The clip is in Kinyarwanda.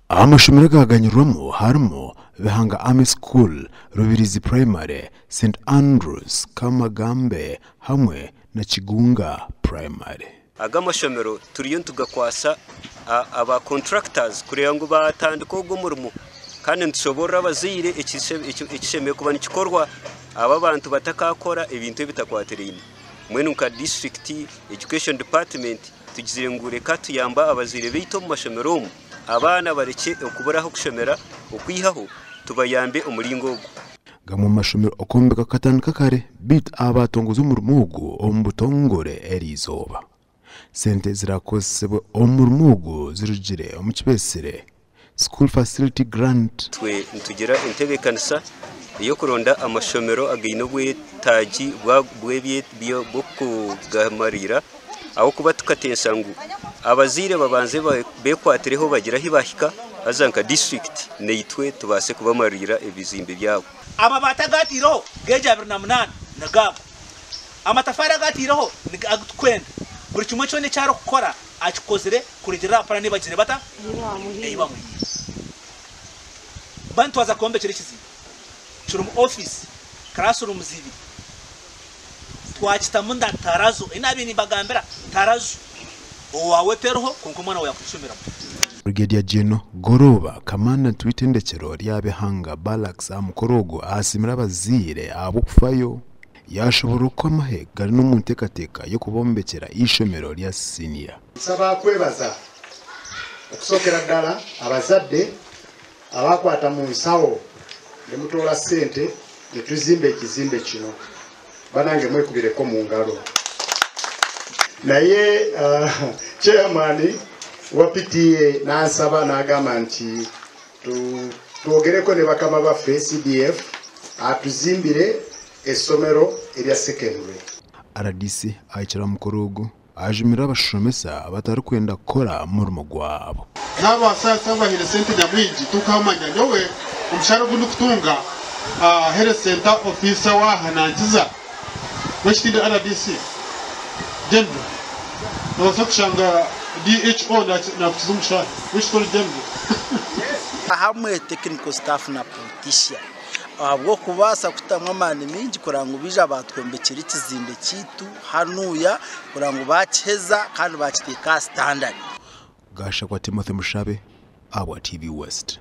amashomero gaganyurwamo harimo Bihanga Army School, Rubirizi Primary, St Andrews, Kamagambe hamwe na Kigunga Primary. Agamashomero turiyo tugakwasa aba contractors kureba ngo batandika umurimo kandi nshobora abazire ikishemeye kuba nikikorwa aba bantu batakakora ibintu bitakwaterine mwenuka district education department tugizire ngureka tuyamba abazire bito mu mashomero abana bareke okuburaho kushomera okwihaho tubayambe umuringo gamwe mashomero okombeka katandika kare bit abatongoza umurumugo ombutongore erizoba sente zirakosebwe omurumugo zirugire omukibesere school facility grant twe ntugira intebekanisa iyo kuronda amashomero agino bwetaji bwebye byo boko gamarira aho kuba tukatensa ngo abazire babanze bekwatereho bagira hibahika azanka district neitwe tubase kubamarira ebizimbe byabo aba batagatiro geja 28 nagabo amatafari agatiro agutwenda buri kimwe cyo ne cyaro gukora akikozere kurigera para nibagire bata eyibamu bantu waza kombe kirikizi churu mu office classroom zibi twakita munda tarazo inabi ni bagambera tarazo owawe terho konko mwana yakushomera Brigadier General Goroba kamana twitendekero rya Bihanga Balax amukorogo asimira abazire abo kufayo yashobora uko amahega n'umutekateka yo kubombekera ishomero rya senior saba kwebaza okusokera ddala abazadde abakwata mu nsawo ne mutola sente ne tuzimbe ekizimbe kino banange mwekubireko mu ngalo naye chairman wa PTA nansaba n'agamba nti tuogereko ne bakama baffe CDF atuzimbire esomero erya secondary. RDC ayikira mukorogo ajimira abashomesa abatari kwenda kora murimo gwabo naba sasa bahire sente nyamwingi tukamanya nyowe umushara gundi kutunga here center officer wa hanangiza weshitinde RDC jembe no kushanga DHO na kuzumushara wishikora jembe hamwe technical staff na politician abwo kubasa kutamwa mani mingi kurango bija batwembekera ikizimbe kitu hanuya kurango bakeza kandi bakiteka standard gasha kwa Timothy Mushabe abwa TV West.